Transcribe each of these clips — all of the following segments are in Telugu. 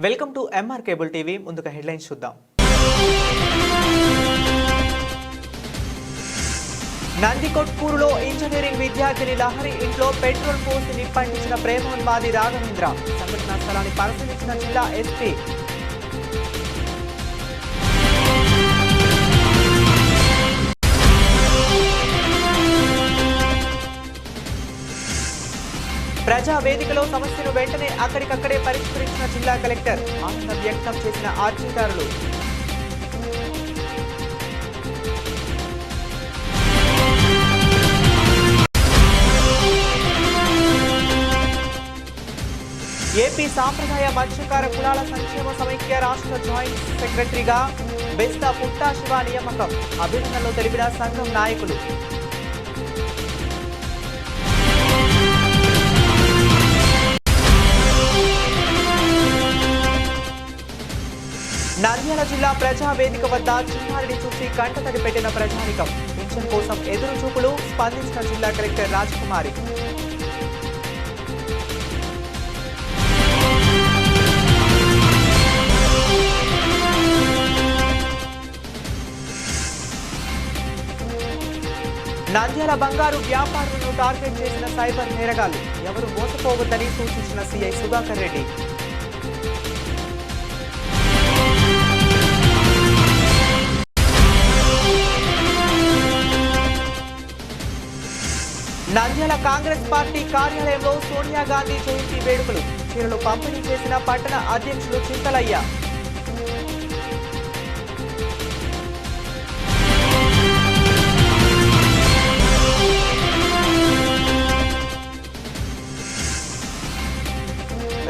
Welcome to MR cable TV. ముందుగా హెడ్లైన్స్ చూద్దాం. నందికొట్కూరులో ఇంజనీరింగ్ విద్యార్థిని లహరి ఇంట్లో పెట్రోల్ పోసి నిప్పంటించిన ప్రేమోన్మాది రాఘవేంద్ర. సంఘటనా స్థలాన్ని పరిశీలించిన జిల్లా ఎస్పీ. ప్రజా వేదికలో సమస్యను వెంటనే అక్కడికక్కడే పరిష్కరించిన జిల్లా కలెక్టర్. ఆనందం వ్యక్తం చేసిన అర్జీదారులు. ఏపీ సాంప్రదాయ మత్స్యకార కులాల సంక్షేమ సమైక్య రాష్ట్ర జాయింట్ సెక్రటరీగా బెస్తా పుట్టా శివ నియామకం. అభినందనలు తెలిపిన సంఘం నాయకులు. నంద్యాల జిల్లా ప్రజా వేదిక వద్ద చిన్నారిని చూసి కంటతడి పెట్టిన ప్రజానికం. పింఛన్ కోసం ఎదురు చూపులు. స్పందించిన జిల్లా కలెక్టర్ రాజకుమారి. నంద్యాల బంగారు వ్యాపారులను టార్గెట్ చేసిన సైబర్ నేరగాళ్లు. ఎవరు మోసపోవద్దని సూచించిన సిఐ సుధాకర్ రెడ్డి. నంద్యాల కాంగ్రెస్ పార్టీ కార్యాలయంలో సోనియా గాంధీ జయంతి వేడుకలు. చీరలు పంపిణీ చేసిన పట్టణ అధ్యక్షులు చింతలయ్య.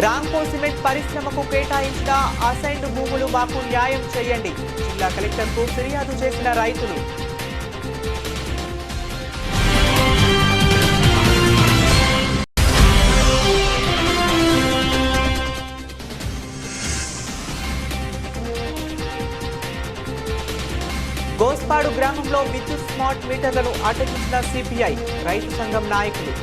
రాంకో సిమెంట్ పరిశ్రమకు కేటాయించిన అసైన్డ్ భూములు మాకు న్యాయం చేయండి. జిల్లా కలెక్టర్కు ఫిర్యాదు చేసిన రైతులు. గోస్పాడు గ్రామంలో విద్యుత్ స్మార్ట్ మీటర్లను అడ్డగించిన సిపిఐ. రైతు సంఘం నాయకులు.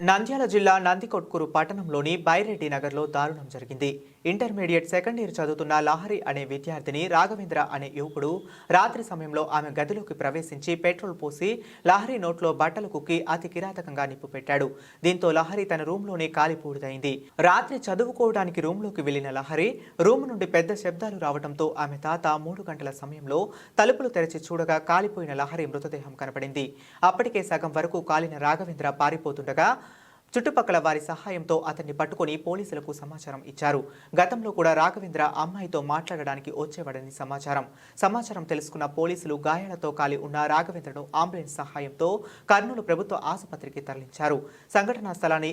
నంద్యాల జిల్లా నందికొట్కూరు పట్టణంలోని బైరెడ్డి నగర్లో దారుణం జరిగింది. ఇంటర్మీడియట్ సెకండ్ ఇయర్ చదువుతున్న లహరి అనే విద్యార్థిని రాఘవేంద్ర అనే యువకుడు రాత్రి సమయంలో ఆమె గదిలోకి ప్రవేశించి పెట్రోల్ పోసి లహరి నోట్లో బట్టలు కుక్కి అతి కిరాతకంగా నిప్పు పెట్టాడు. దీంతో లహరి తన రూమ్లోనే కాలిపూడిదైంది. రాత్రి చదువుకోవడానికి రూమ్లోకి వెళ్లిన లహరి రూమ్ నుండి పెద్ద శబ్దాలు రావడంతో ఆమె తాత 3 గంటల సమయంలో తలుపులు తెరచి చూడగా కాలిపోయిన లహరి మృతదేహం కనపడింది. అప్పటికే సగం వరకు కాలిన రాఘవేంద్ర పారిపోతుండగా చుట్టుపక్కల వారి సహాయంతో అతన్ని పట్టుకుని పోలీసులకు సమాచారం ఇచ్చారు. గతంలో కూడా రాఘవేంద్ర అమ్మాయితో మాట్లాడడానికి వచ్చేవాడని సమాచారం తెలుసుకున్న పోలీసులు గాయాలతో కాలి ఉన్న రాఘవేంద్రను అంబులెన్స్ సహాయంతో కర్నూలు ప్రభుత్వ ఆసుపత్రికి తరలించారు. సంఘటనా స్థలాన్ని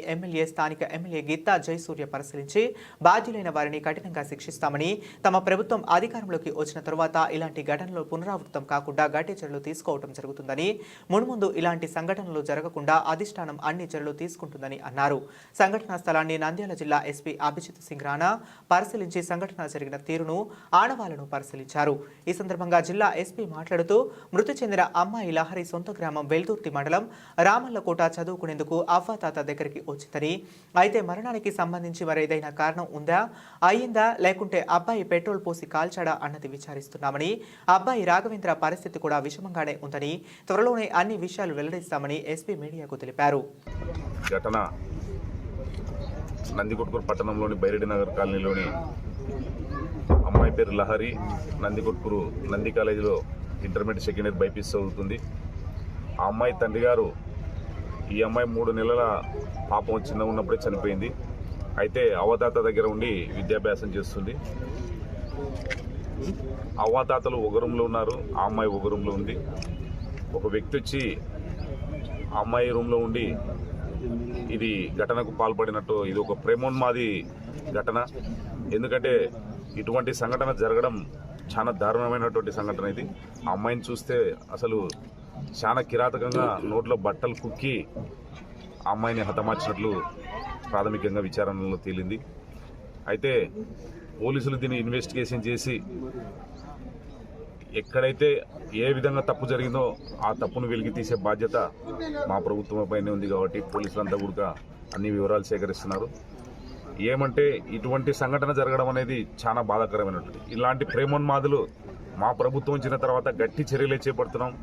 స్థానిక ఎమ్మెల్యే గీతా జయసూర్య పరిశీలించి బాధ్యులైన వారిని కఠినంగా శిక్షిస్తామని, తమ ప్రభుత్వం అధికారంలోకి వచ్చిన తరువాత ఇలాంటి ఘటనలు పునరావృతం కాకుండా గట్టి చర్యలు తీసుకోవడం జరుగుతుందని, మున్ముందు ఇలాంటి సంఘటనలు జరగకుండా అధిష్టానం అన్ని చర్యలు తీసుకుంటుందని అన్నారు. సంఘటనా స్థలాన్ని నంద్యాల జిల్లా ఎస్పీ అభిజిత్ సింగ్ రాణా పరిశీలించి సంఘటన జరిగిన తీరును, ఆనవాళ్లను పరిశీలించారు. ఈ సందర్భంగా జిల్లా ఎస్పీ మాట్లాడుతూ మృతి చెందిన అమ్మాయి లహరి సొంత గ్రామం వెల్దుర్తి మండలం రామల్లకోట చదువుకునేందుకు అవ్వాతాత దగ్గరికి వచ్చిందని, అయితే మరణానికి సంబంధించి మరేదైనా కారణం అయ్యిందా లేకుంటే అబ్బాయి పెట్రోల్ పోసి కాల్చాడా అన్నది విచారిస్తున్నామని, అబ్బాయి రాఘవేంద్ర పరిస్థితి కూడా విషమంగానే ఉందని, త్వరలోనే అన్ని విషయాలు వెల్లడిస్తామని ఎస్పీ మీడియాకు తెలిపారు. ఘటన నందికొట్కూరు పట్టణంలోని బైరెడ్డి నగర్ కాలనీలోని అమ్మాయి పేరు లహరి. నందికొట్కూరు నంది కాలేజీలో ఇంటర్మీడియట్ సెకండ్ ఇయర్ బైపీసీ చదువుతుంది. ఆ అమ్మాయి తండ్రి గారు ఈ అమ్మాయి 3 నెలల పాపం చిన్న ఉన్నప్పుడే చనిపోయింది. అయితే అవ్వతాత దగ్గర ఉండి విద్యాభ్యాసం చేస్తుంది. అవ్వతాతలు ఒక రూమ్లో ఉన్నారు, ఆ అమ్మాయి ఒక రూమ్లో ఉంది. ఒక వ్యక్తి వచ్చి ఆ అమ్మాయి రూమ్లో ఉండి ఇది ఘటనకు పాల్పడినట్టు, ఇది ఒక ప్రేమోన్మాది ఘటన. ఎందుకంటే ఇటువంటి సంఘటన జరగడం చాలా దారుణమైనటువంటి సంఘటన. ఇది ఆ అమ్మాయిని చూస్తే అసలు చాలా కిరాతకంగా నోట్లో బట్టలు కుక్కి ఆ అమ్మాయిని హతమార్చినట్లు ప్రాథమికంగా విచారణలో తేలింది. అయితే పోలీసులు దీన్ని ఇన్వెస్టిగేషన్ చేసి ఎక్కడైతే ఏ విధంగా తప్పు జరిగిందో ఆ తప్పును వెలికి తీసే బాధ్యత మా ప్రభుత్వం పైనే ఉంది కాబట్టి పోలీసులంతా కూడా అన్ని వివరాలు సేకరిస్తున్నారు. ఏమంటే ఇటువంటి సంఘటన జరగడం అనేది చాలా బాధాకరమైనటువంటి. ఇలాంటి ప్రేమోన్మాదులు మా ప్రభుత్వం వచ్చిన తర్వాత గట్టి చర్యలే చేపడుతున్నాం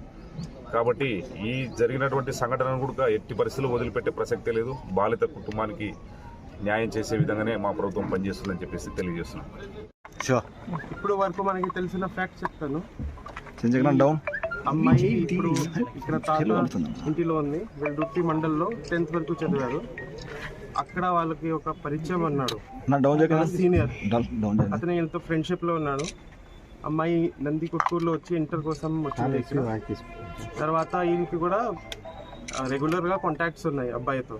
కాబట్టి ఈ జరిగినటువంటి సంఘటనను కూడా ఎట్టి పరిస్థితుల్లో వదిలిపెట్టే ప్రసక్తే లేదు. బాధిత కుటుంబానికి న్యాయం చేసే విధంగానే మా ప్రభుత్వం పనిచేస్తుందని చెప్పేసి తెలియజేస్తున్నాం. ఇప్పుడు వరకు మనకి తెలిసిన ఫ్యాక్ట్ చెప్తాను. డౌన్ అమ్మాయి ఇప్పుడు ఇక్కడ తాత ఇంటిలో ఉంది. వెల్దుర్తి మండల్లో 10th వరకు చదివారు. అక్కడ వాళ్ళకి ఒక పరిచయం అన్నాడు, సీనియర్. అతను వీళ్ళతో ఫ్రెండ్షిప్ లో ఉన్నాడు. అమ్మాయి నంది కొట్టూరులో వచ్చి ఇంటర్ కోసం వచ్చింది. తర్వాత వీళ్ళకి కూడా రెగ్యులర్ గా కాంటాక్ట్స్ ఉన్నాయి అబ్బాయితో.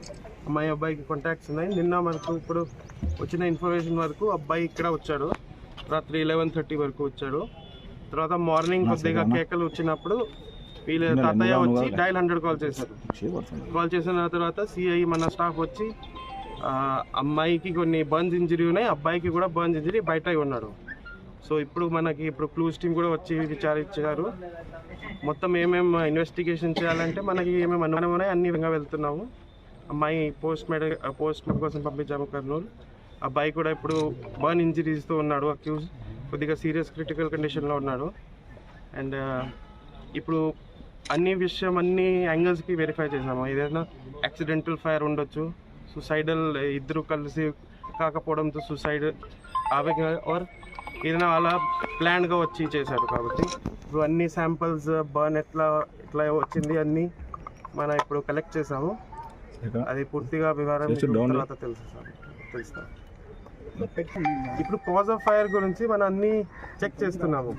అబ్బాయికి కాంటాక్ట్స్ ఉన్నాయి. నిన్న మనకు ఇప్పుడు వచ్చిన ఇన్ఫర్మేషన్ వరకు అబ్బాయి ఇక్కడ వచ్చాడు. రాత్రి 11:30 వరకు వచ్చాడు. తర్వాత మార్నింగ్ కొద్దిగా కేకలు వచ్చినప్పుడు వీళ్ళ తాతయ్య వచ్చి డయల్ 100 కాల్ చేశారు. కాల్ చేసిన తర్వాత సిఐ మన స్టాఫ్ వచ్చి అమ్మాయికి కొన్ని బర్న్స్ ఇంజరీ ఉన్నాయి, అబ్బాయికి కూడా బర్న్స్ ఇంజరీ, బయట ఉన్నాడు. సో ఇప్పుడు క్లూస్ టీమ్ కూడా వచ్చి విచారించారు. మొత్తం ఏమేమి ఇన్వెస్టిగేషన్ చేయాలంటే మనకి ఏమేమి అనుమానం ఉన్నాయి అన్ని విధంగా వెళ్తున్నాము. అమ్మాయి పోస్ట్ మార్టం కోసం పంపించాము కర్నూలు. అబ్బాయి కూడా ఇప్పుడు బర్న్ ఇంజరీస్తో ఉన్నాడు. అక్యూజ్ కొద్దిగా సీరియస్ క్రిటికల్ కండిషన్లో ఉన్నాడు. అండ్ ఇప్పుడు అన్ని యాంగిల్స్కి వెరిఫై చేసాము. ఏదైనా యాక్సిడెంటల్ ఫైర్ ఉండొచ్చు, సుసైడల్, ఇద్దరు కలిసి కాకపోవడంతో సుసైడ్ ఆర్ ఏదైనా అలా ప్లాన్గా వచ్చి చేశారు. కాబట్టి ఇప్పుడు అన్ని శాంపిల్స్ బర్న్ ఎట్లా వచ్చింది అన్నీ ఇప్పుడు కలెక్ట్ చేసాము. అది పూర్తిగా వివరం తర్వాత తెలుస్తాం. ఇప్పుడు కాజ్ ఆఫ్ ఫైర్ గురించి మనం అన్ని చెక్ చేస్తున్నాము.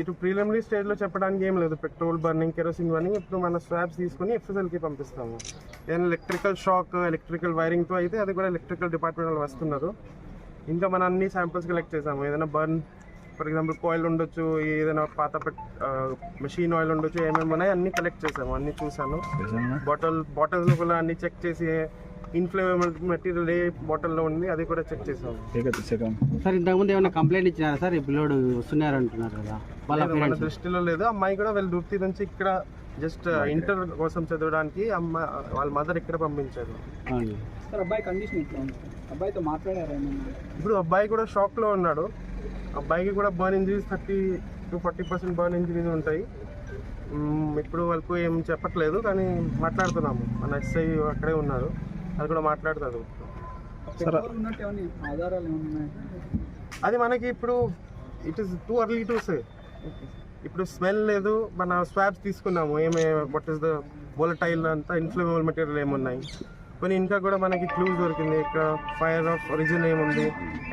ఇటు ప్రిలిమినరీ స్టేజ్లో చెప్పడానికి ఏం లేదు. Petrol burning, kerosene burning. ఇప్పుడు మన స్వాబ్స్ తీసుకుని FSLకి పంపిస్తాము. ఏదైనా ఎలక్ట్రికల్ షాక్, ఎలక్ట్రికల్ వైరింగ్తో అయితే అది కూడా ఎలక్ట్రికల్ డిపార్ట్మెంట్ వాళ్ళు వస్తున్నారు. ఇంకా మనం అన్ని శాంపిల్స్ కలెక్ట్ చేసాము. ఏదైనా బర్న్, ఫర్ ఎగ్జాంపుల్ కాయిల్ ఉండొచ్చు, ఏదైనా పాత మెషిన్ ఆయిల్ ఉండొచ్చు, ఏమేమి ఉన్నాయి అన్ని కలెక్ట్ చేసాము. అన్ని చూసాను. బాటిల్స్ కూడా అన్ని చెక్ చేసి ఇన్ఫ్లేమబుల్ మెటీరియల్ ఏ బాటిల్లో ఉంది అది కూడా చెక్ చేసాము. సార్ ఇంతకుముందు ఏమైనా కంప్లైంట్ ఇచ్చినారా సార్? ఈ పిల్లోడు వస్తున్నారు అంటున్నారు కదా, మన దృష్టిలో లేదు. అమ్మాయి కూడా వెల్దుర్తి నుంచి ఇక్కడ జస్ట్ ఇంటర్ కోసం చదవడానికి వాళ్ళ మదర్ ఇక్కడ పంపించారు. అబ్బాయి కండిషన్ ఎట్లా ఉంది? అబ్బాయితో మాట్లాడారు? ఇప్పుడు అబ్బాయి కూడా షాక్ లో ఉన్నాడు. అబ్బాయికి కూడా burn injuries 30 to 40% burn injuries ఉంటాయి. ఇప్పుడు వరకు ఏం చెప్పట్లేదు కానీ మాట్లాడుతున్నాము. మన SI అక్కడే ఉన్నారు, అది కూడా మాట్లాడుతారు. అది మనకి ఇప్పుడు it is too early to say. ఇప్పుడు స్మెల్ లేదు. మన స్వాబ్స్ తీసుకున్నాము. వాట్ ఈస్ ద వోలటైల్ అంతా ఇన్ఫ్లేమబుల్ మెటీరియల్ ఏమున్నాయి. కొన్ని ఇంకా కూడా మనకి క్లూస్ దొరికింది. ఇక్కడ ఫైర్ ఆఫ్ ఒరిజిన్ ఏముంది,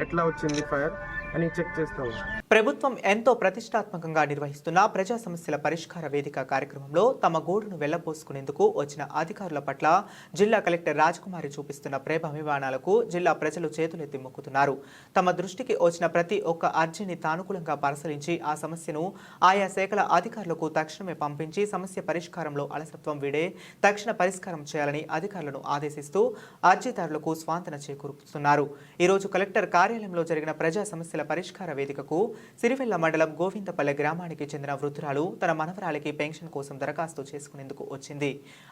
ఎట్లా వచ్చింది ఫైర్ అని చెక్ చేస్తాము. ప్రభుత్వం ఎంతో ప్రతిష్టాత్మకంగా నిర్వహిస్తున్న ప్రజా సమస్యల పరిష్కార వేదిక కార్యక్రమంలో తమ గోడును వెళ్లబోసుకునేందుకు వచ్చిన అధికారుల పట్ల జిల్లా కలెక్టర్ రాజకుమారి చూపిస్తున్న ప్రేమాభిమానాలకు జిల్లా ప్రజలు చేతులెత్తి మొక్కుతున్నారు. తమ దృష్టికి వచ్చిన ప్రతి ఒక్క అర్జీని సానుకూలంగా పరిశీలించి ఆ సమస్యను ఆయా శాఖల అధికారులకు తక్షణమే పంపించి సమస్య పరిష్కారంలో అలసత్వం వీడే తక్షణ పరిష్కారం చేయాలని అధికారులను ఆదేశిస్తూ అర్జీదారులకు స్వాంతన చేకూరుస్తున్నారు. ఈరోజు కలెక్టర్ కార్యాలయంలో జరిగిన ప్రజా సమస్యల పరిష్కార వేదికకు సిరివెల్ల మండలం గోవిందపల్లె గ్రామానికి చెందిన వృద్ధురాలు తన మనవరాలికి పెన్షన్ కోసం దరఖాస్తు చేసుకునేందుకు వచ్చింది.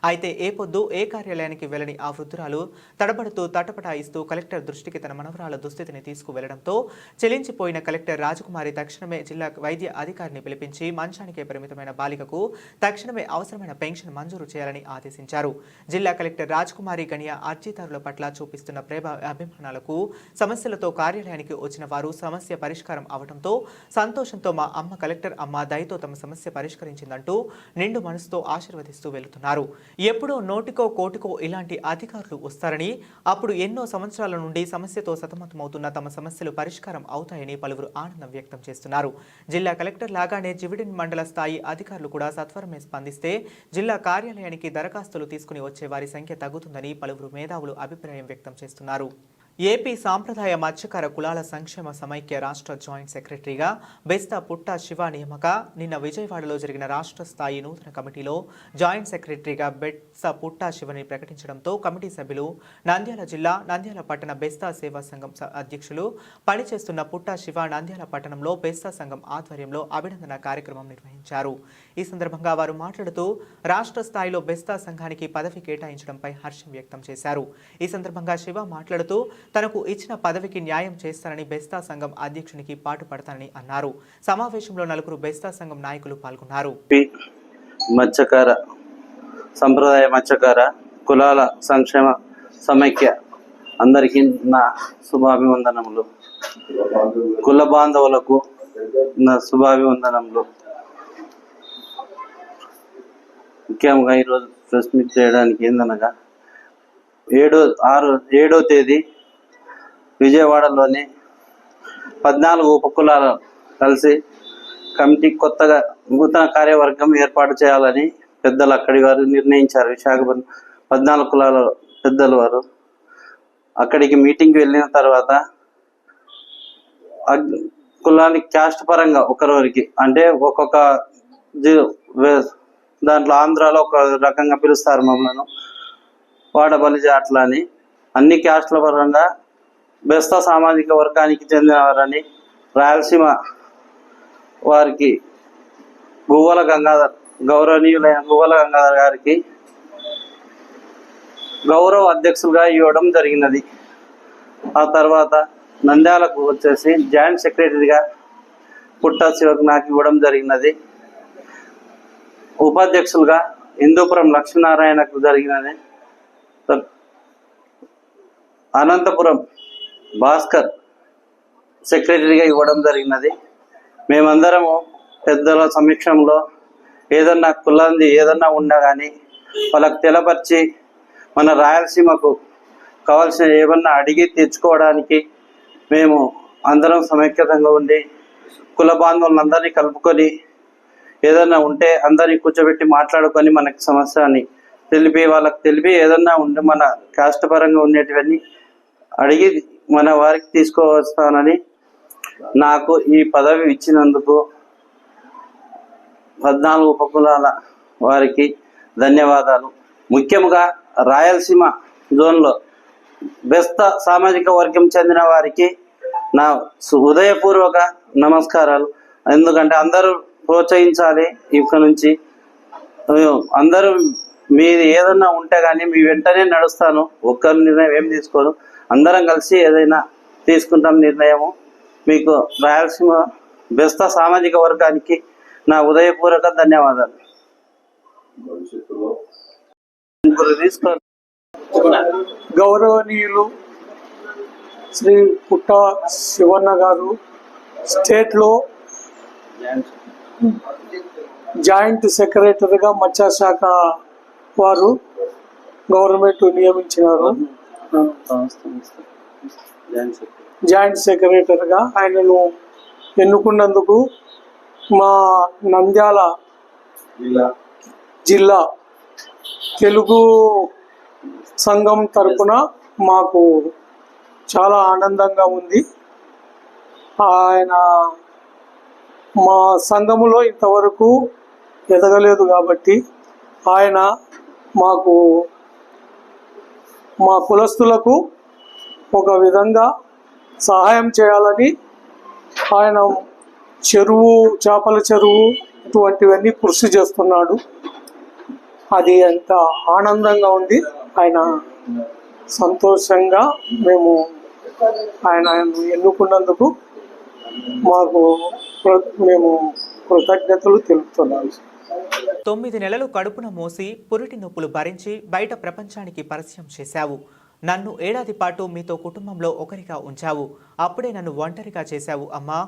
అయితే ఏ పొద్దు ఏ కార్యాలయానికి వెళ్లని ఆ వృద్ధురాలు తడబడుతూ తటపటాయిస్తూ కలెక్టర్ దృష్టికి తన మనవరాల దుస్థితిని తీసుకువెళ్లడంతో చెలించిపోయిన కలెక్టర్ రాజకుమారి తక్షణమే జిల్లా వైద్య అధికారిని పిలిపించి మంచానికే పరిమితమైన బాలికకు తక్షణమే అవసరమైన పెన్షన్ మంజూరు చేయాలని ఆదేశించారు. జిల్లా కలెక్టర్ రాజకుమారి గణియా అర్జీదారుల పట్ల చూపిస్తున్న ప్రేమ అభిమానాలకు సమస్యలతో కార్యాలయానికి వచ్చిన వారు సమస్య పరిష్కారం అవడంతో సంతోషంతో మా అమ్మ కలెక్టర్ అమ్మ దయతో తమ సమస్య పరిష్కరించిందంటూ నిండు మనసుతో ఆశీర్వదిస్తూ వెళుతున్నారు. ఎప్పుడో నోటికో కోటికో ఇలాంటి అధికారులు వస్తారని, అప్పుడు ఎన్నో సంవత్సరాల నుండి సమస్యతో సతమతమవుతున్న తమ సమస్యలు పరిష్కారం అవుతాయని పలువురు ఆనందం వ్యక్తం చేస్తున్నారు. జిల్లా కలెక్టర్ లాగానే జివిడిన్ మండల స్థాయి అధికారులు కూడా సత్వరమే స్పందిస్తే జిల్లా కార్యాలయానికి దరఖాస్తులు తీసుకుని వచ్చే వారి సంఖ్య తగ్గుతుందని పలువురు మేధావులు అభిప్రాయం వ్యక్తం చేస్తున్నారు. ఏపీ సాంప్రదాయ మత్స్యకార కులాల సంక్షేమ సమైక్య రాష్ట్ర జాయింట్ సెక్రటరీగా బెస్తా పుట్టా శివ నియామక నిన్న విజయవాడలో జరిగిన రాష్ట్ర స్థాయి నూతన కమిటీలో జాయింట్ సెక్రటరీగా బెస్తా పుట్టా శివని ప్రకటించడంతో కమిటీ సభ్యులు నంద్యాల జిల్లా నంద్యాల పట్టణ బెస్తా సేవా సంఘం అధ్యక్షులు పనిచేస్తున్న పుట్టా శివ నంద్యాల పట్టణంలో బెస్తా సంఘం ఆధ్వర్యంలో అభినందన కార్యక్రమం నిర్వహించారు. ఈ సందర్భంగా వారు మాట్లాడుతూ రాష్ట్ర స్థాయిలో బెస్తా సంఘానికి పదవి కేటాయించడంపై హర్షం వ్యక్తం చేశారు. ఈ సందర్భంగా శివ మాట్లాడుతూ తనకు ఇచ్చిన పదవికి న్యాయం చేస్తానని బెస్తా సంఘం అధ్యక్షునికి పాటుపడతానని అన్నారు. సమావేశంలో 4 బెస్తా సంఘం నాయకులు పాల్గొన్నారు. మత్స్యకార సంప్రదాయ మత్స్యకార కులాల సంక్షేమ సమైక్య అందరికీ నా శుభాభివందనములు. కుల బాంధవులకు నా శుభాభివందనములు. ముఖ్యంగా ఈరోజు ప్రెస్ మీట్ చేయడానికి ఏందనగా 7వ తేదీ విజయవాడలోని 14 ఉపకులాలు కలిసి కమిటీ కొత్తగా నూతన కార్యవర్గం ఏర్పాటు చేయాలని పెద్దలు అక్కడి వారు నిర్ణయించారు. విశాఖపట్నం 14 కులాల పెద్దలు వారు అక్కడికి మీటింగ్కి వెళ్ళిన తర్వాత కులానికి క్యాస్ట్ పరంగా ఒకరికి అంటే ఒక్కొక్క దాంట్లో ఆంధ్రాలో ఒక రకంగా పిలుస్తారు మమ్మల్ని, వాడబలిజ అట్లా అని అన్ని క్యాస్ట్ల పరంగా బెస్తా సామాజిక వర్గానికి చెందినవారని రాయలసీమ వారికి గువ్వల గంగాధర్ గౌరవనీయులైన గువ్వల గంగాధర్ గారికి గౌరవ అధ్యక్షులుగా ఇవ్వడం జరిగినది. ఆ తర్వాత నంద్యాలకు వచ్చేసి జాయింట్ సెక్రటరీగా పుట్టా శివకు నాకు ఇవ్వడం జరిగినది. ఉపాధ్యక్షులుగా హిందూపురం లక్ష్మీనారాయణకు జరిగినది. అనంతపురం భాస్కర్ సెక్రటరీగా ఇవ్వడం జరిగినది. మేమందరము పెద్దల సమక్షంలో ఏదన్నా కులంది ఏదన్నా ఉన్నా కానీ వాళ్ళకు తెలపరిచి మన రాయలసీమకు కావాల్సిన ఏమన్నా అడిగి తెచ్చుకోవడానికి మేము అందరం సమైక్యతంగా ఉండి కుల బాంధవులందరినీ కలుపుకొని ఏదన్నా ఉంటే అందరినీ కూర్చోబెట్టి మాట్లాడుకొని మనకి సమస్యని తెలిపి ఏదన్నా ఉంటే మన కాస్ట్ పరంగా ఉండేటివన్నీ అడిగి మన వారికి తీసుకువస్తానని నాకు ఈ పదవి ఇచ్చినందుకు 14 ఉపకులాల వారికి ధన్యవాదాలు. ముఖ్యంగా రాయలసీమ జోన్లో బెస్తా సామాజిక వర్గం చెందిన వారికి నా హృదయపూర్వక నమస్కారాలు. ఎందుకంటే అందరూ ప్రోత్సహించాలి. ఇక్కడ నుంచి అందరూ మీది ఏదన్నా ఉంటే కానీ మీ వెంటనే నడుస్తాను. ఒక్కరి నిర్ణయం ఏం తీసుకోను, అందరం కలిసి ఏదైనా తీసుకుంటాం నిర్ణయము. మీకు రాయలసీమ బెస్తా సామాజిక వర్గానికి నా హృదయపూర్వక ధన్యవాదాలు. గౌరవనీయులు శ్రీ పుట్టా శివన్న గారు స్టేట్లో జాయింట్ సెక్రటరీగా మత్స్యశాఖ వారు గవర్నమెంట్ నియమించినారు. జాయింట్ సెక్రటరీగా ఆయనను ఎన్నుకున్నందుకు మా నంద్యాల జిల్లా తెలుగు సంఘం తరపున మాకు చాలా ఆనందంగా ఉంది. ఆయన మా సంఘములో ఇంతవరకు ఎదగలేదు కాబట్టి ఆయన మాకు మా కులస్తులకు ఒక విధంగా సహాయం చేయాలని ఆయన చేపల చెరువు ఇటువంటివన్నీ కృషి చేస్తున్నాడు. అది ఎంత ఆనందంగా ఉంది. ఆయన సంతోషంగా మేము ఆయన ఎన్నుకున్నందుకు మేము కృతజ్ఞతలు తెలుపుతున్నాము. 9 నెలలు కడుపున మోసి పురిటి నొప్పులు భరించి బయట ప్రపంచానికి పరిచయం చేశావు. నన్ను ఏడాది పాటు మీతో కుటుంబంలో ఒకరిగా ఉంచావు. అప్పుడే నన్ను ఒంటరిగా చేశావు అమ్మా,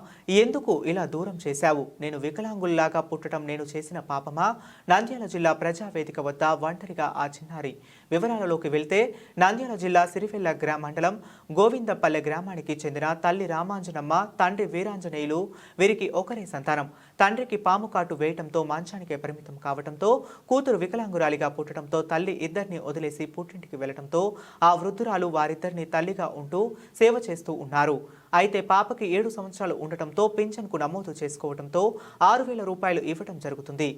ఎందుకు ఇలా దూరం చేశావు? నేను వికలాంగుల్లాగా పుట్టడం నేను చేసిన పాపమా? నంద్యాల జిల్లా ప్రజావేదిక వద్ద ఒంటరిగా ఆ చిన్నారి వివరాలలోకి వెళ్తే, నంద్యాల జిల్లా సిరివెల్ల మండలం గోవిందపల్లె గ్రామానికి చెందిన తల్లి రామాంజనమ్మ, తండ్రి వీరాంజనేయులు. వీరికి ఒకరే సంతానం. తండ్రికి పాము కాటు వేయటంతో మంచానికే పరిమితం కావడంతో, కూతురు వికలాంగురాలిగా పుట్టడంతో తల్లి ఇద్దరిని వదిలేసి పుట్టింటికి వెళ్లడంతో ఆ వృద్ధురాలు వారిద్దరిని తల్లిగా ఉంటూ సేవ చేస్తూ ఉన్నారు. అయితే పాపకి 7 సంవత్సరాలు ఉండటంతో పింఛన్కు నమోదు చేసుకోవడంతో 6,000 రూపాయలు ఇవ్వటం జరుగుతుంది.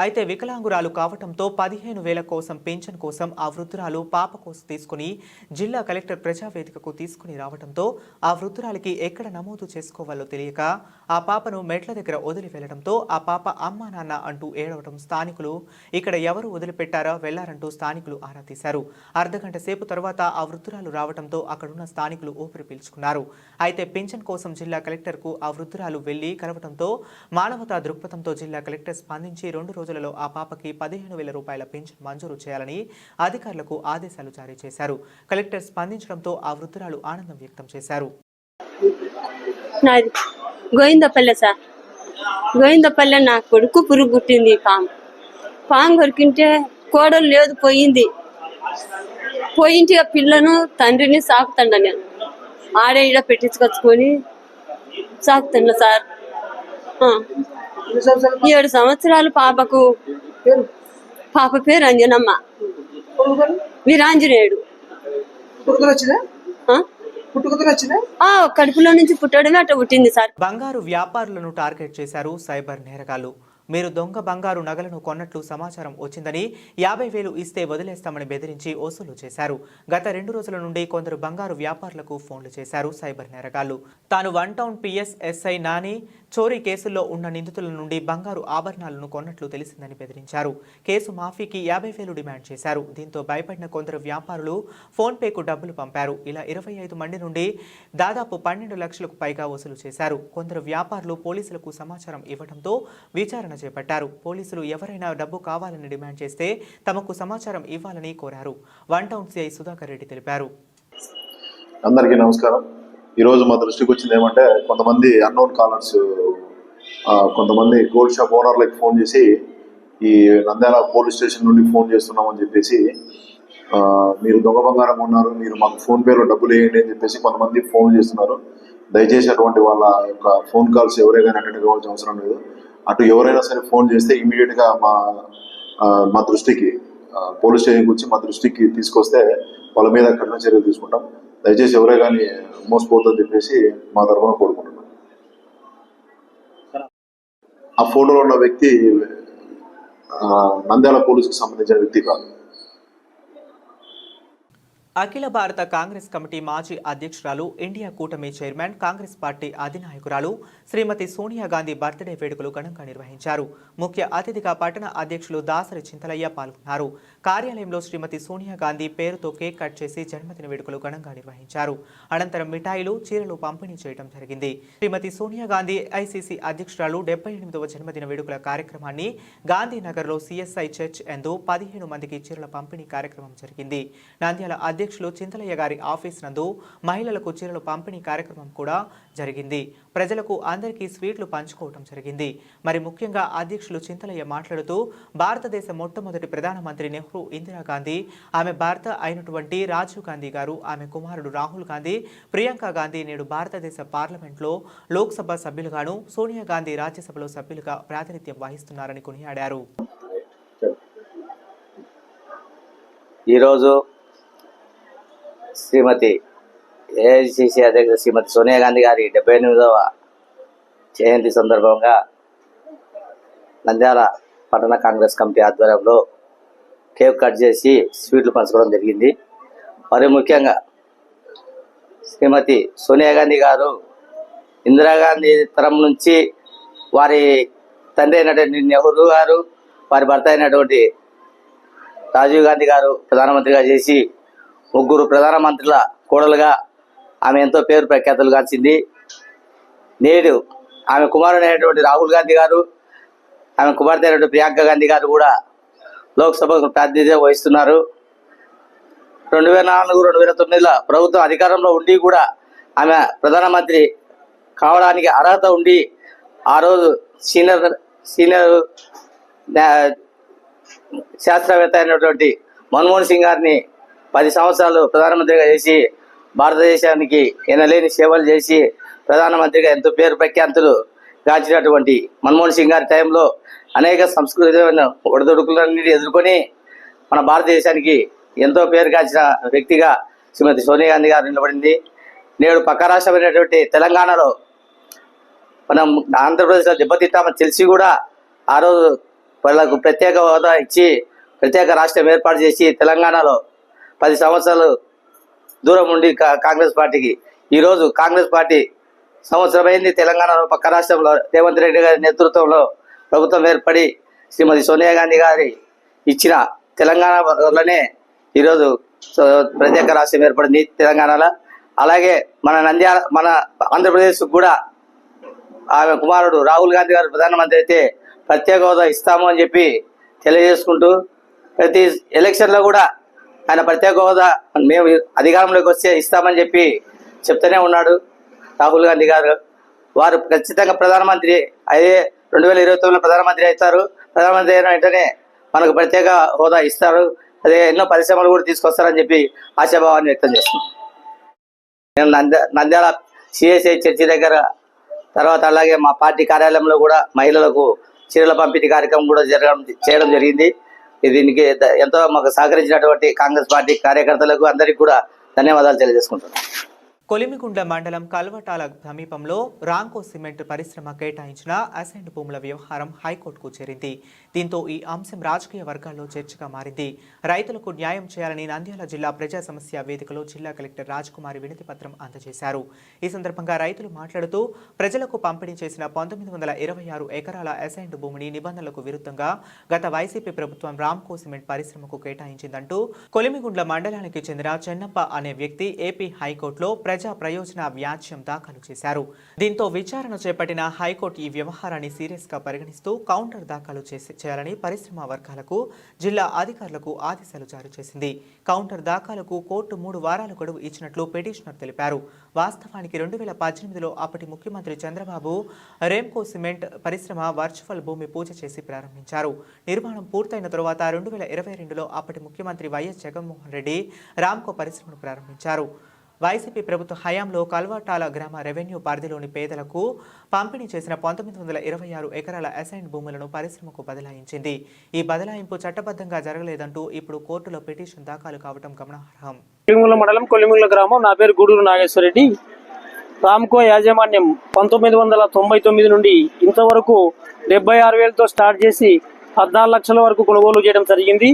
అయితే వికలాంగురాలు కావటంతో 15,000 కోసం పింఛన్ కోసం ఆ వృద్ధురాలు పాప కోసం తీసుకుని జిల్లా కలెక్టర్ ప్రజావేదికకు తీసుకుని రావడంతో ఆ వృద్ధురాలికి ఎక్కడ నమోదు చేసుకోవాలో తెలియక ఆ పాపను మెట్ల దగ్గర వదిలి వెళ్లడంతో ఆ పాప అమ్మా నాన్న అంటూ ఏడవడం స్థానికులు ఇక్కడ ఎవరు వదిలిపెట్టారా వెళ్లారంటూ స్థానికులు ఆరా తీశారు. అర్ధగంట సేపు తర్వాత ఆ వృద్ధురాలు రావడంతో అక్కడున్న స్థానికులు ఊపిరి పీల్చుకున్నారు. అయితే పింఛన్ కోసం జిల్లా కలెక్టర్కు ఆ వృద్ధురాలు వెళ్లి కలవడంతో మానవతా దృక్పథంతో జిల్లా కలెక్టర్ స్పందించి 2 రోజులలో ఆ పాపకి 15,000 రూపాయల పింఛన్ మంజూరు చేయాలని అధికారులకు ఆదేశాలు జారీ చేశారు. కలెక్టర్ స్పందించడంతో ఆ వృద్ధురాలు ఆనందం వ్యక్తం చేశారు. నాది గోవిందపల్లె సార్. గోవిందపల్లె నా కొడుకు పురుగు పుట్టింది. పాము కొరికింటే కోడలు లేదు, పోయింటి ఆ పిల్లను తండ్రిని సాకుతండ. నేను ఆడే ఈడ పెట్టించుకొచ్చుకొని సాకుతుండ సార్. 7 సంవత్సరాలు పాపకు. పాప పేరు అంజనమ్మ, వీరాంజనేయుడు. కడుపులో నుంచి పుట్టడమే అట్లా పుట్టింది సార్. బంగారు వ్యాపారులను టార్గెట్ చేశారు సైబర్ నేరగాళ్లు. మీరు దొంగ బంగారు నగలను కొన్నట్లు సమాచారం వచ్చిందని 50,000 ఇస్తే వదిలేస్తామని బెదిరించి వసూలు చేశారు. గత 2 రోజుల నుండి కొందరు బంగారు వ్యాపారులకు ఫోన్లు చేశారు సైబర్ నేరగాళ్లు. తాను 1 టౌన్ PS SI నాని చోరీ కేసుల్లో ఉన్న నిందితుల నుండి బంగారు ఆభరణాలను కొన్నట్లు తెలిసిందని బెదిరించారు. కేసు మాఫీకి 50,000 డిమాండ్ చేశారు. దీంతో భయపడిన కొందరు వ్యాపారులు ఫోన్పేకు డబ్బులు పంపారు. ఇలా 25 మంది నుండి దాదాపు 12 లక్షలకు పైగా వసూలు చేశారు. కొందరు వ్యాపారులు పోలీసులకు సమాచారం ఇవ్వడంతో విచారణ చేపట్టారు. పోలీసులు ఎవరైనా డబ్బు కావాలని డిమాండ్ చేస్తే తమకు సమాచారం ఇవ్వాలని కోరారు. 1 టౌన్ CI సుధాకర్ రెడ్డి తెలిపారు. అందరికీ నమస్కారం. ఈరోజు మా దృష్టికి వచ్చింది ఏమంటే, కొంతమంది అన్నోన్ కాలర్స్ కొంతమంది గోల్డ్ షాప్ ఓనర్లకు ఫోన్ చేసి ఈ నంద్యాల పోలీస్ స్టేషన్ నుండి ఫోన్ చేస్తున్నామని చెప్పేసి, మీరు దొంగ బంగారం ఉన్నారు, మీరు మాకు ఫోన్పేలో డబ్బులు వేయండి అని చెప్పేసి కొంతమంది ఫోన్ చేస్తున్నారు. దయచేసి అటువంటి వాళ్ళ యొక్క ఫోన్ కాల్స్ ఎవరైనా అటెండ్ కావాల్సిన అవసరం లేదు. అటు ఎవరైనా సరే ఫోన్ చేస్తే ఇమీడియట్గా మా దృష్టికి పోలీస్ స్టేషన్కి వచ్చి మా దృష్టికి తీసుకొస్తే వాళ్ళ మీద కఠిన చర్యలు తీసుకుంటాం. దయచేసి ఎవరే కానీ మోసపోతుందని చెప్పేసి మా తరఫున కోరుకుంటున్నాం. ఆ ఫోటోలో ఉన్న వ్యక్తి నంద్యాల పోలీసుకు సంబంధించిన వ్యక్తి కాదు. అఖిల భారత కాంగ్రెస్ కమిటీ మాజీ అధ్యక్షురాలు, ఇండియా కూటమి చైర్మన్, కాంగ్రెస్ పార్టీ అధినాయకురాలు శ్రీమతి సోనియా గాంధీ బర్త్డే వేడుకలు ఘనంగా నిర్వహించారు. ముఖ్య అతిథిగా పట్టణ అధ్యక్షులు దాసరి చింతలయ్య పాల్గొన్నారు. కార్యాలయంలో శ్రీమతి సోనియా గాంధీ పేరుతో కేక్ కట్ చేసి జన్మదిన వేడుకలు ఘనంగా నిర్వహించారు. అనంతరం మిఠాయిలు, చీరలు పంపిణీ చేయడం జరిగింది. శ్రీమతి సోనియా గాంధీ ICC అధ్యక్షురాలు 78వ జన్మదిన వేడుకల కార్యక్రమాన్ని గాంధీనగర్లో CSI చర్చ్ యందు 15 మందికి చీరల పంపిణీ కార్యక్రమం జరిగింది. నంద్యాల అధ్యక్షులు చింతలయ్య గారి ఆఫీస్ నందు మహిళలకు చీరలు పంపిణీ కార్యక్రమం కూడా జరిగింది. ప్రజలకు అందరికీ స్వీట్లు పంచుకోవడం జరిగింది. మరి ముఖ్యంగా అధ్యక్షులు చింతలయ్య మాట్లాడుతూ, భారతదేశ మొట్టమొదటి ప్రధానమంత్రి నెహ్రూ, ఇందిరాగాంధీ, ఆమె భర్త అయినటువంటి రాజీవ్ గాంధీ గారు, ఆమె కుమారుడు రాహుల్ గాంధీ, ప్రియాంక గాంధీ నేడు భారతదేశ పార్లమెంట్లో లోక్సభ సభ్యులుగాను, సోనియా గాంధీ రాజ్యసభలో సభ్యులుగా ప్రాతినిధ్యం వహిస్తున్నారని కొనియాడారు. ఈరోజు శ్రీమతి AICC అధ్యక్షుడు శ్రీమతి సోనియా గాంధీ గారి 78వ జయంతి సందర్భంగా నంద్యాల పట్టణ కాంగ్రెస్ కమిటీ ఆధ్వర్యంలో కేక్ కట్ చేసి స్వీట్లు పంచుకోవడం జరిగింది. మరి ముఖ్యంగా శ్రీమతి సోనియా గాంధీ గారు ఇందిరాగాంధీ తరం నుంచి వారి తండ్రి అయినటువంటి నెహ్రూ గారు, వారి భర్త అయినటువంటి రాజీవ్ గాంధీ గారు ప్రధానమంత్రిగా చేసి 3 ప్రధానమంత్రుల కోడలుగా ఆమె ఎంతో పేరు ప్రఖ్యాతులు గాంచింది. నేడు ఆమె కుమారుడు అయినటువంటి రాహుల్ గాంధీ గారు, ఆమె కుమార్తె అయినటువంటి ప్రియాంక గాంధీ గారు కూడా లోక్సభకు ప్రాతినిధ్యం వహిస్తున్నారు. 2004-2009 ప్రభుత్వం అధికారంలో ఉండి కూడా ఆమె ప్రధానమంత్రి కావడానికి అర్హత ఉండి ఆ రోజు సీనియర్ శాస్త్రవేత్త అయినటువంటి మన్మోహన్ సింగ్ గారిని 10 సంవత్సరాలు ప్రధానమంత్రిగా చేసి భారతదేశానికి ఎనలేని సేవలు చేసి ప్రధానమంత్రిగా ఎంతో పేరు ప్రఖ్యాతులు గాంచినటువంటి మన్మోహన్ సింగ్ గారి టైంలో అనేక సంస్కృతమైన ఒడిదొడుకులన్నీ ఎదుర్కొని మన భారతదేశానికి ఎంతో పేరు గాంచిన వ్యక్తిగా శ్రీమతి సోనియా గాంధీ గారు నిలబడింది. నేడు పక్క రాష్ట్రమైనటువంటి తెలంగాణలో మనం ఆంధ్రప్రదేశ్లో దెబ్బతింటామని తెలిసి కూడా ఆ రోజు వాళ్ళకు ప్రత్యేక హోదా ఇచ్చి ప్రత్యేక రాష్ట్రం ఏర్పాటు చేసి తెలంగాణలో 10 సంవత్సరాలు దూరం ఉండి కాంగ్రెస్ పార్టీకి ఈరోజు కాంగ్రెస్ పార్టీ సంవత్సరమైంది. తెలంగాణలో పక్క రాష్ట్రంలో రేవంత్ రెడ్డి గారి నేతృత్వంలో ప్రభుత్వం ఏర్పడి శ్రీమతి సోనియా గాంధీ గారి ఇచ్చిన తెలంగాణ వల్లనే ఈరోజు ప్రత్యేక రాష్ట్రం ఏర్పడింది తెలంగాణలో. అలాగే మన ఆంధ్రప్రదేశ్ కూడా ఆమె కుమారుడు రాహుల్ గాంధీ గారు ప్రధానమంత్రి అయితే ప్రత్యేక హోదా ఇస్తాము అని చెప్పి తెలియజేసుకుంటూ ప్రతి ఎలక్షన్లో కూడా ఆయన ప్రత్యేక హోదా మేము అధికారంలోకి వస్తే ఇస్తామని చెప్పి చెప్తూనే ఉన్నాడు రాహుల్ గాంధీ గారు. వారు ఖచ్చితంగా ప్రధానమంత్రి అయ్యే 2029లో ప్రధానమంత్రి అవుతారు. ప్రధానమంత్రి అయిన వెంటనే మనకు ప్రత్యేక హోదా ఇస్తారు. అదే ఎన్నో పరిశ్రమలు కూడా తీసుకొస్తారని చెప్పి ఆశాభావాన్ని వ్యక్తం చేస్తున్నాం. మేము నంద్యాల సిఎస్ఐ చర్చి దగ్గర తర్వాత అలాగే మా పార్టీ కార్యాలయంలో కూడా మహిళలకు చీరల పంపిణీ కార్యక్రమం కూడా చేయడం జరిగింది. దీనికి ఎంతో మాకు సహకరించినటువంటి కాంగ్రెస్ పార్టీ కార్యకర్తలకు అందరికీ కూడా ధన్యవాదాలు తెలియజేసుకుంటున్నాను. కొలిమిగుండ్ల మండలం కల్వటాల సమీపంలో రాంకో సిమెంట్ పరిశ్రమ కేటాయించిన అసైన్డ్ భూముల వ్యవహారం హైకోర్టుకు చేరింది. దీంతో ఈ అంశం రాజకీయ వర్గాల్లో చర్చగా మారింది. రైతులకు న్యాయం చేయాలని నంద్యాల జిల్లా ప్రజా సమస్య వేదికలో జిల్లా కలెక్టర్ రాజ్కుమారి వినతి పత్రం అందజేశారు. ఈ సందర్భంగా రైతులు మాట్లాడుతూ ప్రజలకు పంపిణీ చేసిన 1926 ఎకరాల అసైన్డ్ భూమిని నిబంధనలకు విరుద్ధంగా గత వైసీపీ ప్రభుత్వం రాంకో సిమెంట్ పరిశ్రమకు కేటాయించిందంటూ కొలిమిగుండ్ల మండలానికి చెందిన చెన్నప్ప అనే వ్యక్తి ఏపీ హైకోర్టులో ప్రజా ప్రయోజన వ్యాజ్యం దాఖలు చేశారు. దీంతో విచారణ చేపట్టిన హైకోర్టు ఈ వ్యవహారాన్ని సీరియస్ గా పరిగణిస్తూ కౌంటర్ దాఖలు చేయాలని పరిశ్రమ వర్గాలకు జిల్లా అధికారులకు ఆదేశాలు జారీ చేసింది. కౌంటర్ దాఖలకు కోర్టు 3 వారాల గడువు ఇచ్చినట్లు పిటిషనర్ తెలిపారు. వాస్తవానికి 2018లో అప్పటి ముఖ్యమంత్రి చంద్రబాబు రేమ్కో సిమెంట్ పరిశ్రమ వర్చువల్ భూమి పూజ చేసి ప్రారంభించారు. నిర్మాణం పూర్తయిన తరువాత 2022లో అప్పటి ముఖ్యమంత్రి వైఎస్ జగన్మోహన్ రెడ్డి రామ్కో పరిశ్రమను ప్రారంభించారు. వైసీపీ ప్రభుత్వ హయాంలో కల్వటాల గ్రామ రెవెన్యూ పరిధిలోని పేదలకు పంపిణీ చేసిన 1926 ఎకరాల అసైన్డ్ భూములను పరిశ్రమకు బదలాయించింది. ఈ బదలాయింపు చట్టబద్ధంగా జరగలేదంటూ ఇప్పుడు కోర్టులో పిటిషన్ దాఖలు కావడం గమనార్హం. కొలిమిగుండ్ల మండలం కొలిమిగుండ్ల గ్రామం. నా పేరు గూడూరు నాగేశ్వరరెడ్డి. రామ్కో యాజమాన్యం 1999 నుండి ఇంతవరకు 76,000తో స్టార్ట్ చేసి 14 లక్షల వరకు కొనుగోలు చేయడం జరిగింది.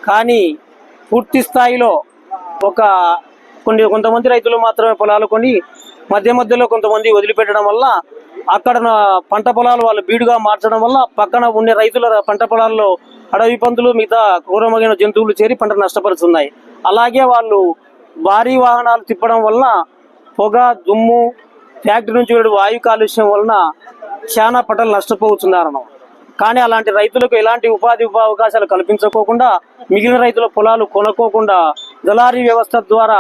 కానీ పూర్తి స్థాయిలో కొంతమంది రైతులు మాత్రమే పొలాలు కొని మధ్యలో కొంతమంది వదిలిపెట్టడం వల్ల అక్కడ పంట పొలాలు వాళ్ళు బీడుగా మార్చడం వల్ల పక్కన ఉండే రైతుల పంట పొలాల్లో అడవి పందులు మిగతా క్రూరమైన జంతువులు చేరి పంట నష్టపరుస్తున్నాయి. అలాగే వాళ్ళు భారీ వాహనాలు తిప్పడం వలన పొగ, దుమ్ము, ఫ్యాక్టరీ నుంచి వెళ్ళే వాయు కాలుష్యం వలన చాలా పంటలు నష్టపోతున్నారు. కానీ అలాంటి రైతులకు ఎలాంటి ఉపాధి అవకాశాలు కల్పించుకోకుండా మిగిలిన రైతుల పొలాలు కొనుక్కోకుండా దళారీ వ్యవస్థ ద్వారా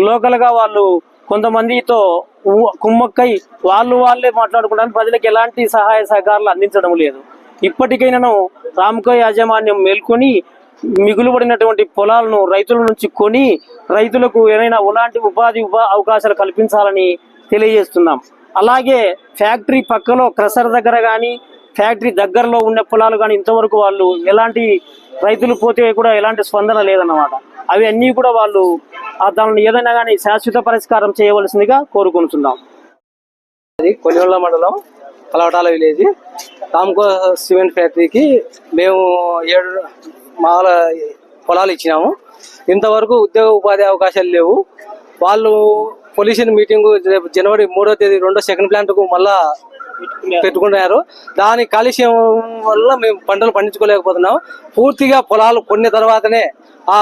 లోకల్గా వాళ్ళు కొంతమందితో కుమ్మక్కై వాళ్ళే మాట్లాడుకుంటారు. ప్రజలకు ఎలాంటి సహాయ సహకారాలు అందించడం లేదు. ఇప్పటికైనాను రామ్కో యాజమాన్యం మేల్కొని మిగులుబడినటువంటి పొలాలను రైతుల నుంచి కొని రైతులకు ఏమైనా ఎలాంటి ఉపాధి అవకాశాలు కల్పించాలని తెలియజేస్తున్నాం. అలాగే ఫ్యాక్టరీ పక్కలో క్రషర్ దగ్గర కానీ ఫ్యాక్టరీ దగ్గరలో ఉన్న పొలాలు కానీ ఇంతవరకు వాళ్ళు ఎలాంటి రైతులు పోతే కూడా ఎలాంటి స్పందన లేదన్నమాట. అవి అన్నీ కూడా వాళ్ళు దానిని ఏదైనా కానీ శాశ్వత పరిష్కారం చేయవలసిందిగా కోరుకుంటున్నాం. అది కొలిమిగుండ్ల మండలం కలవటాల విలేజ్. రామ్కో సిమెంట్ ఫ్యాక్టరీకి మేము 7 మాల పొలాలు ఇచ్చినాము. ఇంతవరకు ఉద్యోగ ఉపాధి అవకాశాలు లేవు. వాళ్ళు పొల్యూషన్ మీటింగ్ జనవరి 3వ తేదీ 2వ సెకండ్ ప్లాంట్కు మళ్ళా పెట్టుకుంటున్నారు. దాని కాలుష్యం వల్ల మేము పంటలు పండించుకోలేకపోతున్నాం. పూర్తిగా పొలాలు కొన్న తర్వాతనే ఆ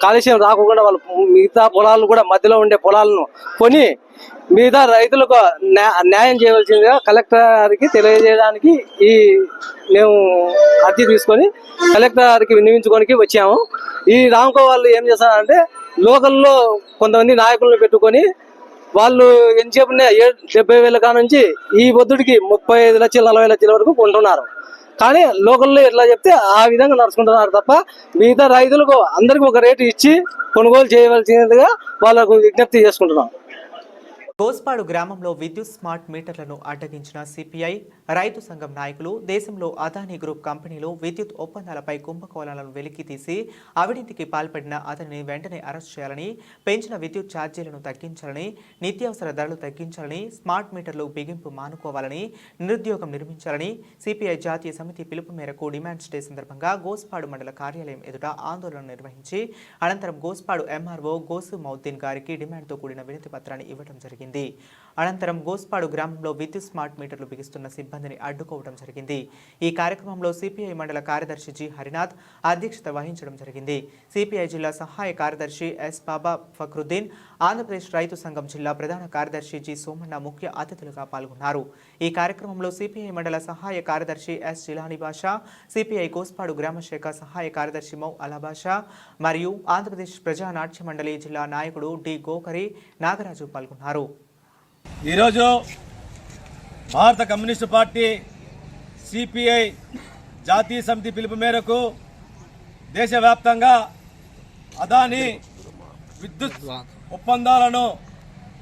కాలుష్యం రాకుండా వాళ్ళు మిగతా పొలాలు కూడా మధ్యలో ఉండే పొలాలను కొని మిగతా రైతులకు న్యాయం చేయవలసిందిగా కలెక్టర్కి తెలియజేయడానికి మేము అర్జీ తీసుకొని కలెక్టర్కి విన్నవించుకోనికి వచ్చాము. ఈ రామ్కో వాళ్ళు ఏం చేస్తారంటే లోకల్లో కొంతమంది నాయకులను పెట్టుకొని వాళ్ళు ఎంతసేపు 70,000 కా నుంచి ఈ పొద్దుడికి 35 లక్షలు 40 లక్షల వరకు కొంటున్నారు. కానీ లోకల్లో ఎట్లా చెప్తే ఆ విధంగా నడుచుకుంటున్నారు తప్ప మిగతా రైతులకు అందరికి ఒక రేటు ఇచ్చి కొనుగోలు చేయవలసినదిగా వాళ్ళకు విజ్ఞప్తి చేసుకుంటున్నాం. గోస్పాడు గ్రామంలో విద్యుత్ స్మార్ట్ మీటర్లను అడ్డగించిన సిపిఐ రైతు సంఘం నాయకులు దేశంలో అదానీ గ్రూప్ కంపెనీలు విద్యుత్ ఒప్పందాలపై కుంభకోణాలను వెలికితీసి అవినీతికి పాల్పడిన అతనిని వెంటనే అరెస్ట్ చేయాలని, పెంచిన విద్యుత్ ఛార్జీలను తగ్గించాలని, నిత్యావసర ధరలు తగ్గించాలని, స్మార్ట్ మీటర్లు బిగింపు మానుకోవాలని, నిరుద్యోగం నిర్మించాలని సిపిఐ జాతీయ సమితి పిలుపు మేరకు డిమాండ్స్ డే సందర్భంగా గోస్పాడు మండల కార్యాలయం ఎదుట ఆందోళన నిర్వహించి అనంతరం గోస్పాడు ఎంఆర్ఓ గోసు మౌద్దీన్ గారికి డిమాండ్తో కూడిన వినతి పత్రాన్ని ఇవ్వడం జరిగింది. అనంతరం గోస్పాడు గ్రామంలో విద్యుత్ స్మార్ట్ మీటర్లు బిగిస్తున్న సిబ్బందిని అడ్డుకోవడం జరిగింది. ఈ కార్యక్రమంలో సిపిఐ మండల కార్యదర్శి జి హరినాథ్ అధ్యక్షత వహించడం జరిగింది. సిపిఐ జిల్లా సహాయ కార్యదర్శి ఎస్ బాబా ఫక్రుద్దీన్, ఆంధ్రప్రదేశ్ రైతు సంఘం జిల్లా ప్రధాన కార్యదర్శి జి సోమన్న ముఖ్య అతిథులుగా పాల్గొన్నారు. ఈ కార్యక్రమంలో సిపిఐ మండల సహాయ కార్యదర్శి ఎస్ జిలానీ బాషా, సిపిఐ గోస్పాడు గ్రామశాఖ సహాయ కార్యదర్శి మౌ అలాబాషా మరియు ఆంధ్రప్రదేశ్ ప్రజా నాట్య మండలి జిల్లా నాయకుడు డి గోకరి నాగరాజు పాల్గొన్నారు. ఈరోజు భారత కమ్యూనిస్టు పార్టీ సిపిఐ జాతీయ సమితి పిలుపు మేరకు దేశవ్యాప్తంగా అదానీ విద్యుత్ ఒప్పందాలను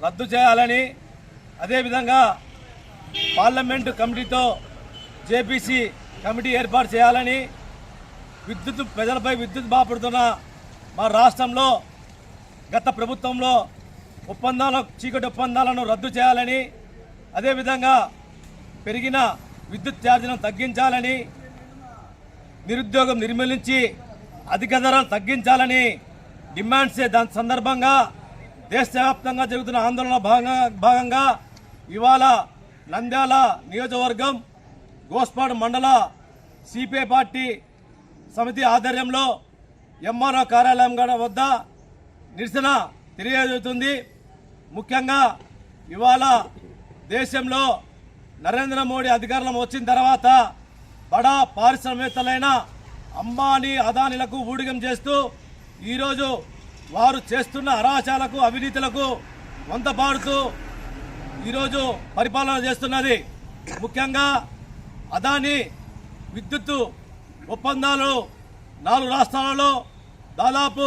రద్దు చేయాలని, అదేవిధంగా పార్లమెంటు కమిటీతో జేపీసీ కమిటీ ఏర్పాటు చేయాలని, ప్రజలపై విద్యుత్ బాపడుతున్న మా రాష్ట్రంలో గత ప్రభుత్వంలో చీకటి ఒప్పందాలను రద్దు చేయాలని, అదేవిధంగా పెరిగిన విద్యుత్ ఛార్జీలను తగ్గించాలని, నిరుద్యోగం నిర్మూలించి అధిక ధరలు తగ్గించాలని డిమాండ్స్ దాని సందర్భంగా దేశవ్యాప్తంగా జరుగుతున్న ఆందోళన భాగంగా ఇవాళ నంద్యాల నియోజకవర్గం గోస్పాడు మండల సిపిఐ పార్టీ సమితి ఆధ్వర్యంలో ఎంఆర్ఓ కార్యాలయం వద్ద నిరసన తెలియజేస్తుంది. ముఖ్యంగా ఇవాళ దేశంలో నరేంద్ర మోడీ అధికారంలో వచ్చిన తర్వాత బడా పారిశ్రామికవేత్తలైన అంబానీ అదానీలకు ఊడిగం చేస్తూ ఈరోజు వారు చేస్తున్న అరాచకాలకు అవినీతులకు వంతపాడుతూ ఈరోజు పరిపాలన చేస్తున్నది. ముఖ్యంగా అదానీ విద్యుత్ ఒప్పందాలు 4 రాష్ట్రాలలో దాదాపు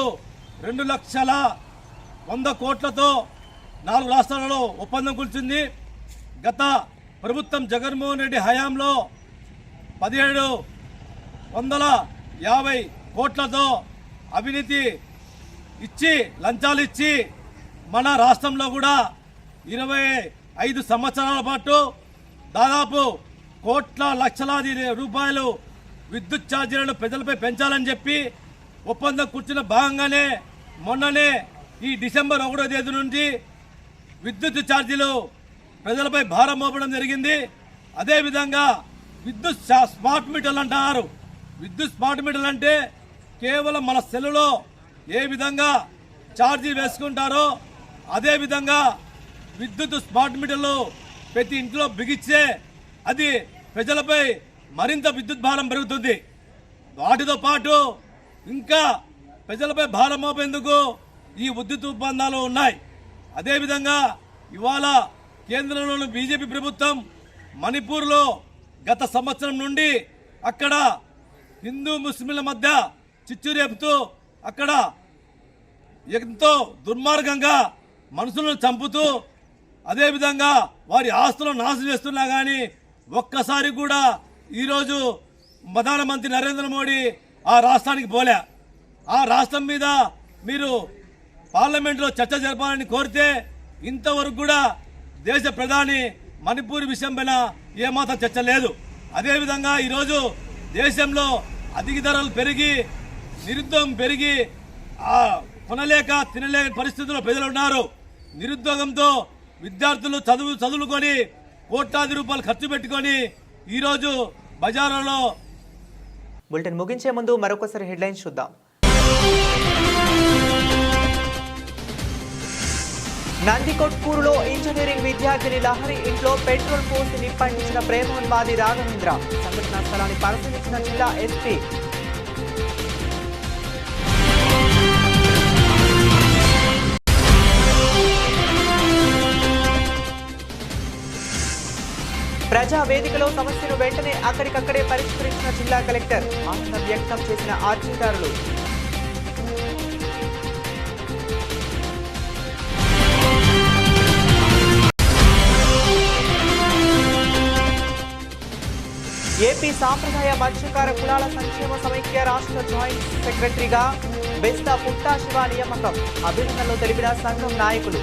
2,100 కోట్లతో 4 రాష్ట్రాలలో ఒప్పందం కుదిరింది. గత ప్రభుత్వం జగన్మోహన్ రెడ్డి హయాంలో 1,750 కోట్లతో అవినీతి ఇచ్చి లంచాలు ఇచ్చి మన రాష్ట్రంలో కూడా 25 సంవత్సరాల పాటు దాదాపు లక్షలాది రూపాయలు విద్యుత్ ఛార్జీలను ప్రజలపై పెంచాలని చెప్పి ఒప్పందం కూర్చున్న భాగంగానే మొన్ననే ఈ డిసెంబర్ 1వ తేదీ నుండి విద్యుత్ ఛార్జీలు ప్రజలపై భారం మోపడం జరిగింది. అదేవిధంగా విద్యుత్ స్మార్ట్ మీటర్లు అంటారు. విద్యుత్ స్మార్ట్ మీటర్లు అంటే కేవలం మన సెల్లులో ఏ విధంగా ఛార్జీ వేసుకుంటారో అదేవిధంగా విద్యుత్ స్మార్ట్ మీటర్లు ప్రతి ఇంట్లో బిగిస్తే అది ప్రజలపై మరింత విద్యుత్ భారం పెరుగుతుంది. వాటితో పాటు ఇంకా ప్రజలపై భారం మోపేందుకు ఈ విద్యుత్ ఒప్పందాలు ఉన్నాయి. అదేవిధంగా ఇవాళ కేంద్రంలోని బీజేపీ ప్రభుత్వం మణిపూర్లో గత సంవత్సరం నుండి అక్కడ హిందూ ముస్లింల మధ్య చిచ్చు రేపుతూ అక్కడ ఎంతో దుర్మార్గంగా మనుషులను చంపుతూ అదేవిధంగా వారి ఆస్తులను నాశనం చేస్తున్నా కానీ ఒక్కసారి కూడా ఈరోజు ప్రధానమంత్రి నరేంద్ర మోడీ ఆ రాష్ట్రానికి పోలే. ఆ రాష్ట్రం మీద మీరు పార్లమెంట్లో చర్చ జరపాలని కోరితే ఇంతవరకు కూడా దేశ ప్రధాని మణిపూర్ విషయం పైన ఏమాత్రం చర్చ లేదు. అదేవిధంగా ఈరోజు దేశంలో అధిక ధరలు పెరిగి నిరుద్యోగం పెరిగి కొనలేక తినలేక పరిస్థితుల్లో ప్రజలు ఉన్నారు. నిరుద్యోగంతో విద్యార్థులు చదువుకొని కోట్లాది రూపాయలు ఖర్చు పెట్టుకొని ఈరోజు బజార్లలో. బులెటిన్ ముగించే ముందు మరొకసారి హెడ్లైన్స్ చూద్దాం. నందికొట్కూరులో ఇంజనీరింగ్ విద్యార్థిని లహరి ఇంట్లో పెట్రోల్ పోసి నిప్పంటించిన ప్రేమోన్మాది రాఘవేంద్ర. సంఘటనా స్థలాన్ని పరిశీలించిన జిల్లా ఎస్పీ. ప్రజా వేదికలో సమస్యను వెంటనే అక్కడికక్కడే పరిష్కరించిన జిల్లా కలెక్టర్. ఆనందం వ్యక్తం చేసిన అర్జీదారులు. ఏపీ సాంప్రదాయ మత్స్యకార కులాల సంక్షేమ సమైక్య రాష్ట్ర జాయింట్ సెక్రటరీగా బెస్తా పుట్టా శివ నియామకం. అభినందనలు తెలిపిన సంఘం నాయకులు.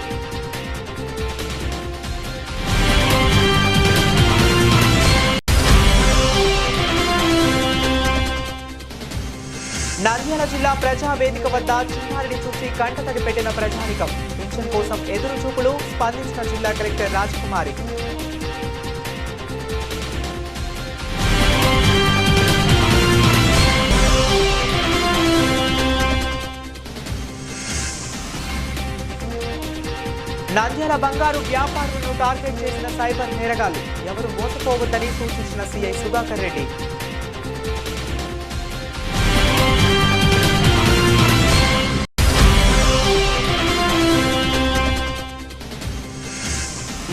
నంద్యాల జిల్లా ప్రజా వేదిక వద్ద చిన్నారిని చూసి కంటతడి పెట్టిన ప్రజానికం. పింఛన్ కోసం ఎదురు చూపులు. స్పందించిన జిల్లా కలెక్టర్ రాజకుమారి. నంద్యాల బంగారు వ్యాపారులను టార్గెట్ చేసిన సైబర్ నేరగాళ్లు. ఎవరు మోసపోవద్దని సూచించిన సిఐ సుధాకర్ రెడ్డి.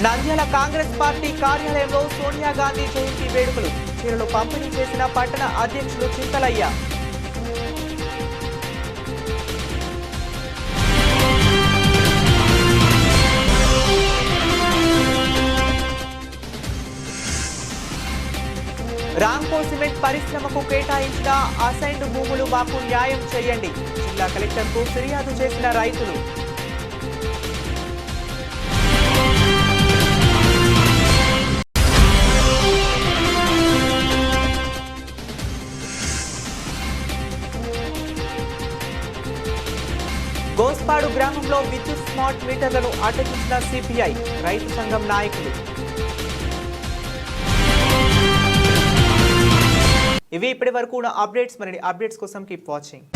నంద్యాల కాంగ్రెస్ పార్టీ కార్యాలయంలో సోనియా గాంధీ జయంతి వేడుకలు. చీరలు పంపిణీ చేసిన పట్టణ అధ్యక్షులు చింతలయ్య. రాంకో సిమెంట్ పరిశ్రమకు కేటాయించిన అసైన్డ్ భూములు మాకు న్యాయం చేయండి. జిల్లా కలెక్టర్కు ఫిర్యాదు చేసిన రైతులు. గోస్పాడు గ్రామంలో విద్యుత్ స్మార్ట్ మీటర్లను అడ్డగించిన సిపిఐ. రైతు సంఘం నాయకులు. ఇవి ఇప్పటి వరకు ఉన్న అప్డేట్స్. మరిన్ని అప్డేట్స్ కోసం కీప్ వాచింగ్.